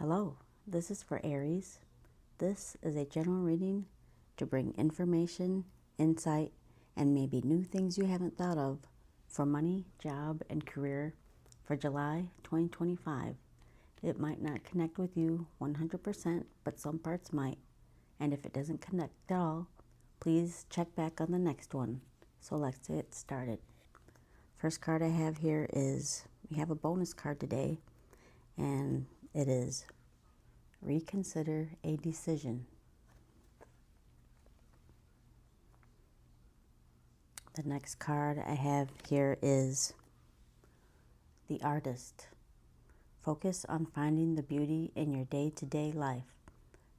Hello, this is for Aries. This is a general reading to bring information, insight, and maybe new things you haven't thought of for money, job, and career for July 2025. It might not connect with you 100%, but some parts might. And if it doesn't connect at all, please check back on the next one. So let's get started. First card I have here is, we have a bonus card today, and it is reconsider a decision. The next card I have here is the artist. Focus on finding the beauty in your day-to-day life.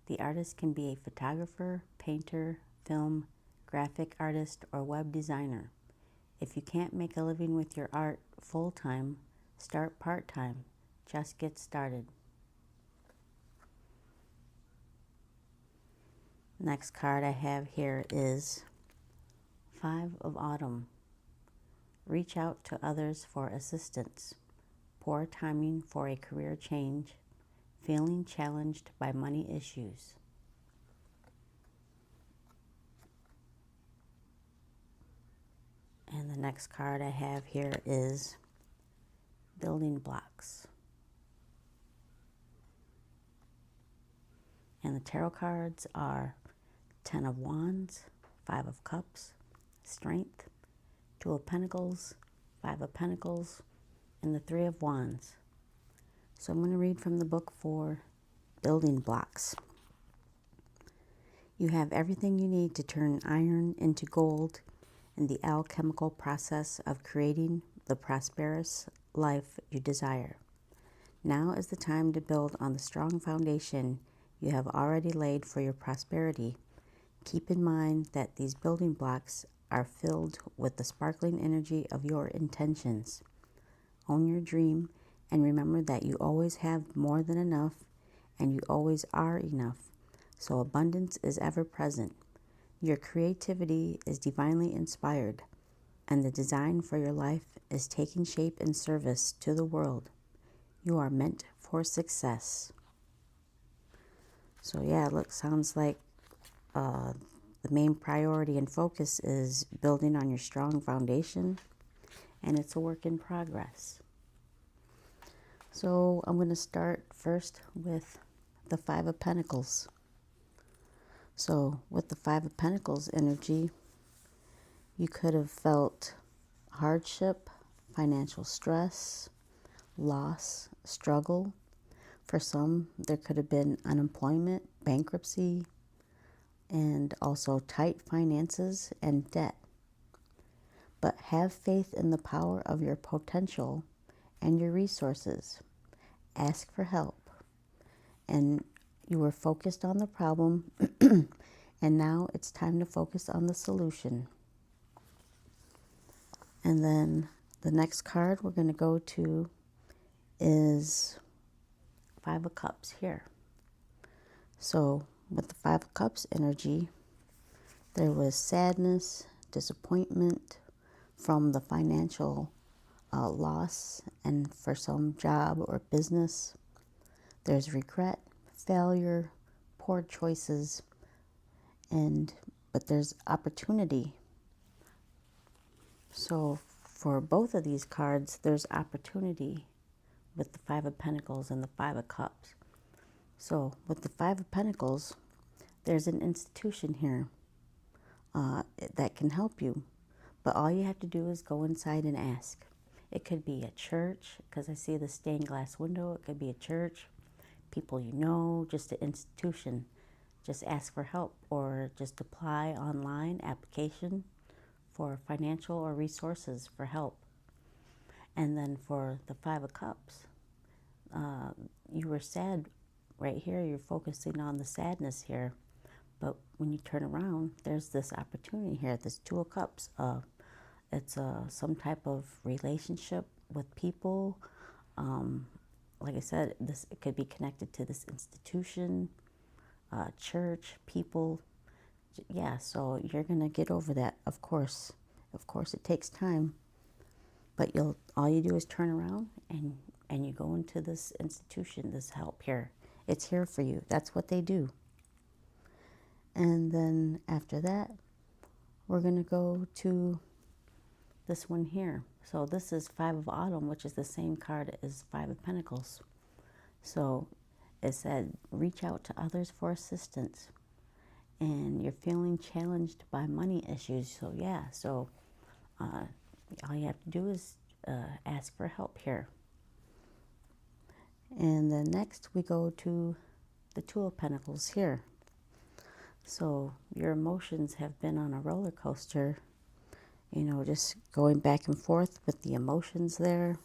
The artist can be a photographer, painter, film, graphic artist, or web designer. If you can't make a living with your art full-time, start part-time. Just get started. Next card I have here is 5 of Autumn. Reach out to others for assistance. Poor timing for a career change. Feeling challenged by money issues. And the next card I have here is building blocks. And the tarot cards are 10 of Wands, 5 of Cups, Strength, 2 of Pentacles, 5 of Pentacles, and the 3 of Wands. So I'm going to read from the book for building blocks. You have everything you need to turn iron into gold in the alchemical process of creating the prosperous life you desire. Now is the time to build on the strong foundation you have already laid for your prosperity. Keep in mind that these building blocks are filled with the sparkling energy of your intentions. Own your dream and remember that you always have more than enough and you always are enough. So abundance is ever present. Your creativity is divinely inspired and the design for your life is taking shape in service to the world. You are meant for success. So yeah, sounds like the main priority and focus is building on your strong foundation, and it's a work in progress. So I'm going to start first with the 5 of Pentacles. So with the 5 of Pentacles energy, you could have felt hardship, financial stress, loss, struggle. For some, there could have been unemployment, bankruptcy, and also tight finances and debt. But have faith in the power of your potential and your resources. Ask for help. And you were focused on the problem, and now it's time to focus on the solution. And then the next card we're going to go to is 5 of Cups here. So with the 5 of Cups energy, there was sadness, disappointment from the financial loss and for some job or business. There's regret, failure, poor choices, but there's opportunity. So for both of these cards, there's opportunity with the 5 of Pentacles and the 5 of Cups. So with the 5 of Pentacles, there's an institution here that can help you. But all you have to do is go inside and ask. It could be a church, because I see the stained glass window. It could be a church, people you know, just an institution. Just ask for help or just apply online application for financial or resources for help. And then for the 5 of Cups, you were sad right here. You're focusing on the sadness here. But when you turn around, there's this opportunity here. This 2 of Cups. It's some type of relationship with people. Like I said, it could be connected to this institution, church, people. Yeah, so you're going to get over that, of course. Of course, it takes time. But all you do is turn around and you go into this institution, this help here. It's here for you. That's what they do. And then after that, we're going to go to this one here. So this is Five of Autumn, which is the same card as Five of Pentacles. So it said, reach out to others for assistance. And you're feeling challenged by money issues. So yeah, so all you have to do is ask for help here. And then next we go to the Two of Pentacles here. So your emotions have been on a roller coaster, you know, just going back and forth with the emotions there.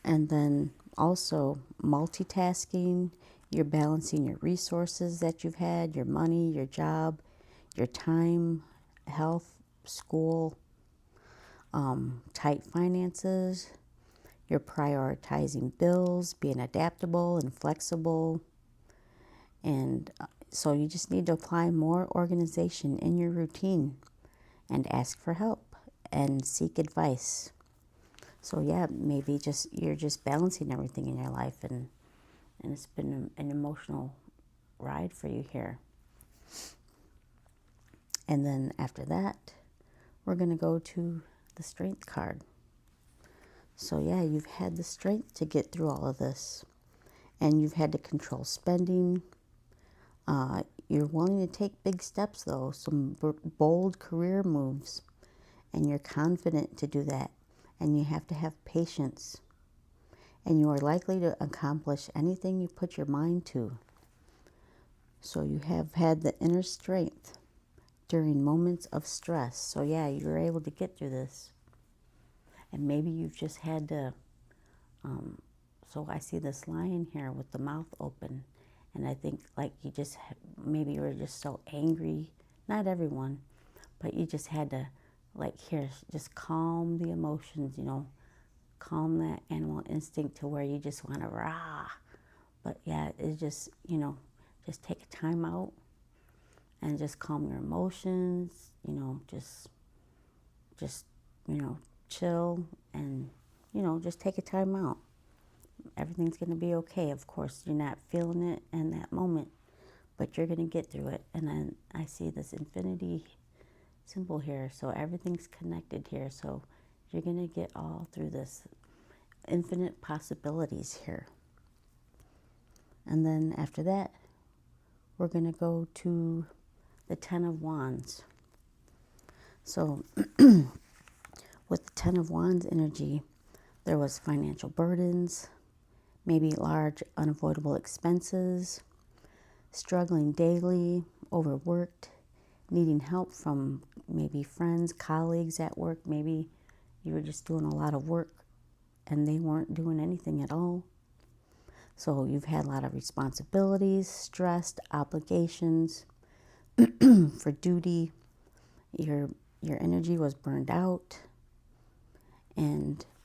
And then also multitasking. You're balancing your resources that you've had, your money, your job, your time, health, school, tight finances. You're prioritizing bills, being adaptable and flexible. And so you just need to apply more organization in your routine and ask for help and seek advice. So yeah, maybe you're just balancing everything in your life, and it's been an emotional ride for you here. And then after that, we're going to go to the Strength card. So yeah, you've had the strength to get through all of this, and you've had to control spending. You're willing to take big steps though, some bold career moves, and you're confident to do that. And you have to have patience. And you are likely to accomplish anything you put your mind to. So you have had the inner strength during moments of stress. So yeah, you're able to get through this. And maybe you've just had to, so I see this lion here with the mouth open. And I think like maybe you were just so angry. Not everyone, but you just had to like here, just calm the emotions, you know, calm that animal instinct to where you just want to rah. But yeah, it's just, you know, just take a time out and just calm your emotions, you know, just, you know, chill and, you know, just take a time out. Everything's going to be okay. Of course, you're not feeling it in that moment, but you're going to get through it. And then I see this infinity symbol here. So everything's connected here. So you're going to get all through this. Infinite possibilities here. And then after that, we're going to go to the Ten of Wands. So with the Ten of Wands energy, there was financial burdens, maybe large unavoidable expenses, struggling daily, overworked, needing help from maybe friends, colleagues at work. Maybe you were just doing a lot of work and they weren't doing anything at all. So you've had a lot of responsibilities, stressed, obligations for duty. Your energy was burned out.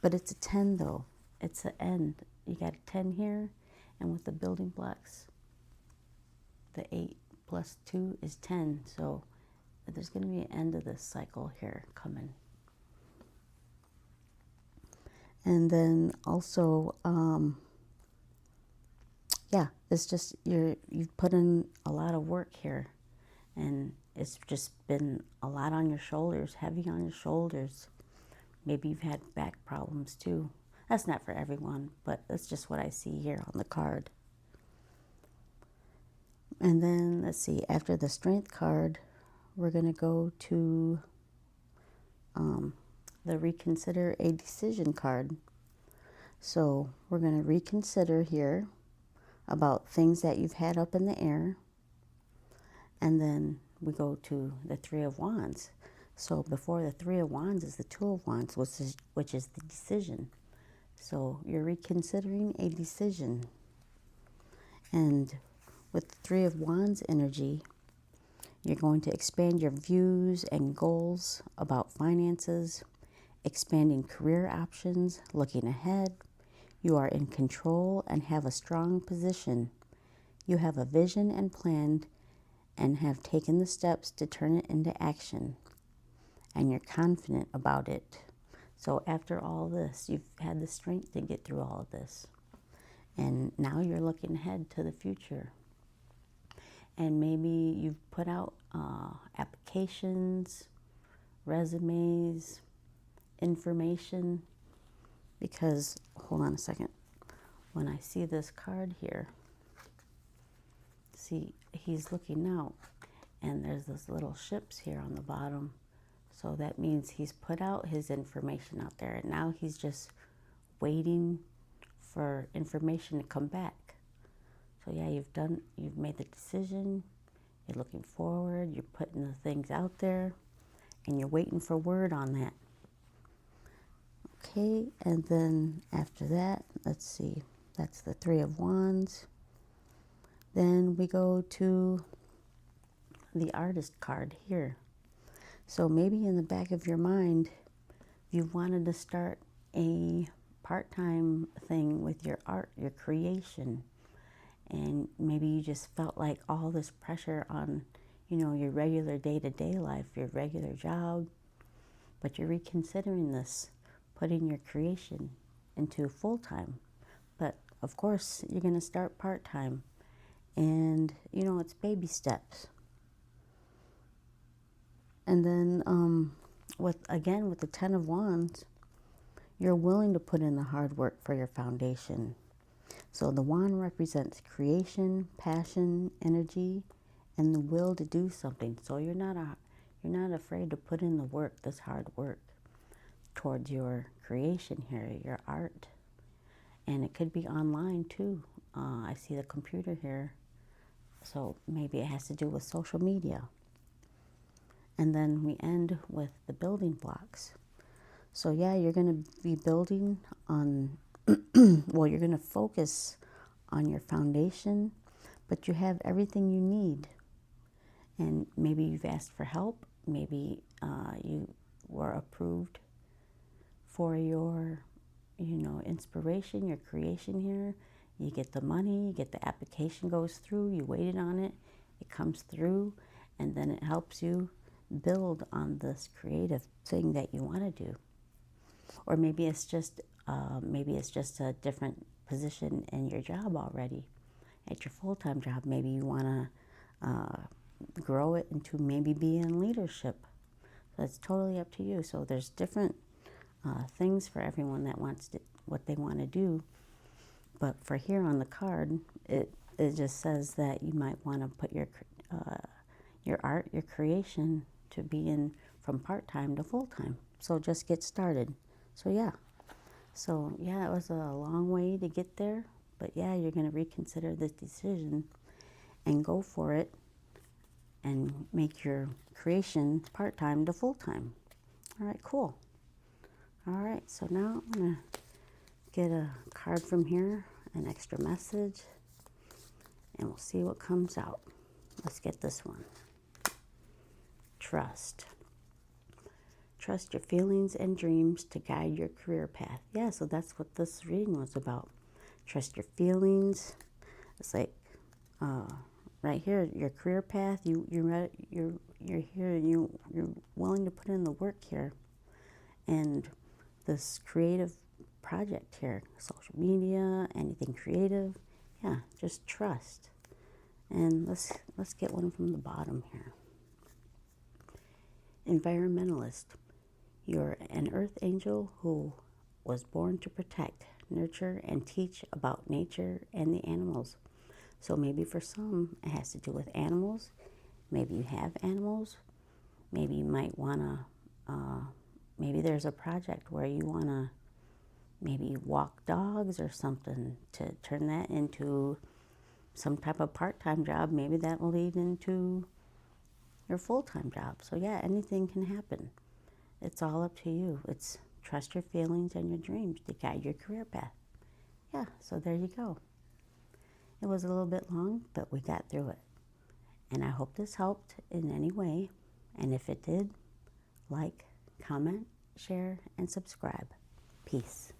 But it's a 10 though. It's an end. You got a 10 here, and with the building blocks, the 8 plus 2 is 10. So there's going to be an end of this cycle here coming. And then also, yeah, it's just you've put in a lot of work here, and it's just been a lot on your shoulders, heavy on your shoulders. Maybe you've had back problems too. That's not for everyone, but that's just what I see here on the card. And then let's see, after the Strength card, we're going to go to the Reconsider a Decision card. So we're going to reconsider here about things that you've had up in the air. And then we go to the Three of Wands. So before the Three of Wands is the Two of Wands, which is the decision. So you're reconsidering a decision. And with the Three of Wands energy, you're going to expand your views and goals about finances, expanding career options, looking ahead. You are in control and have a strong position. You have a vision and plan and have taken the steps to turn it into action. And you're confident about it. So after all this, you've had the strength to get through all of this. And now you're looking ahead to the future. And maybe you've put out applications, resumes, information. Because, hold on a second, when I see this card here, see, he's looking out, and there's those little ships here on the bottom. So that means he's put out his information out there, and now he's just waiting for information to come back. So yeah, you've made the decision, you're looking forward, you're putting the things out there, and you're waiting for word on that. Okay, and then after that, let's see, that's the Three of Wands. Then we go to the Artist card here. So maybe in the back of your mind, you wanted to start a part-time thing with your art, your creation. And maybe you just felt like all this pressure on, your regular day-to-day life, your regular job, but you're reconsidering this, putting your creation into full-time. But of course, you're going to start part-time. And, it's baby steps. And then with the Ten of Wands, you're willing to put in the hard work for your foundation. So the wand represents creation, passion, energy, and the will to do something. So you're not afraid to put in the work, this hard work, towards your creation here, your art. And it could be online too. I see the computer here, so maybe it has to do with social media. And then we end with the building blocks. So yeah, you're going to be building on, well, you're going to focus on your foundation, but you have everything you need. And maybe you've asked for help. Maybe you were approved for your, inspiration, your creation here. You get the money, you get the application goes through, you waited on it, it comes through, and then it helps you build on this creative thing that you want to do. Or maybe it's just a different position in your job already, at your full-time job. Maybe you want to grow it into maybe be in leadership. So it's totally up to you. So there's different things for everyone that wants to, what they want to do. But for here on the card, it just says that you might want to put your art, your creation, to be in from part-time to full-time. So just get started. So yeah, it was a long way to get there, but yeah, you're going to reconsider this decision and go for it and make your creation part-time to full-time. All right, cool. All right, so now I'm going to get a card from here, an extra message, and we'll see what comes out. Let's get this one. Trust. Trust your feelings and dreams to guide your career path. Yeah, so that's what this reading was about. Trust your feelings. It's like right here, your career path. You're here. You're willing to put in the work here, and this creative project here, social media, anything creative. Yeah, just trust. And let's get one from the bottom here. Environmentalist. You're an earth angel who was born to protect, nurture, and teach about nature and the animals. So maybe for some, it has to do with animals. Maybe you have animals. Maybe you might want to, maybe there's a project where you want to maybe walk dogs or something to turn that into some type of part-time job. Maybe that will lead into your full-time job. So yeah, anything can happen. It's all up to you. It's trust your feelings and your dreams to guide your career path. Yeah, so there you go. It was a little bit long, but we got through it. And I hope this helped in any way. And if it did, like, comment, share, and subscribe. Peace.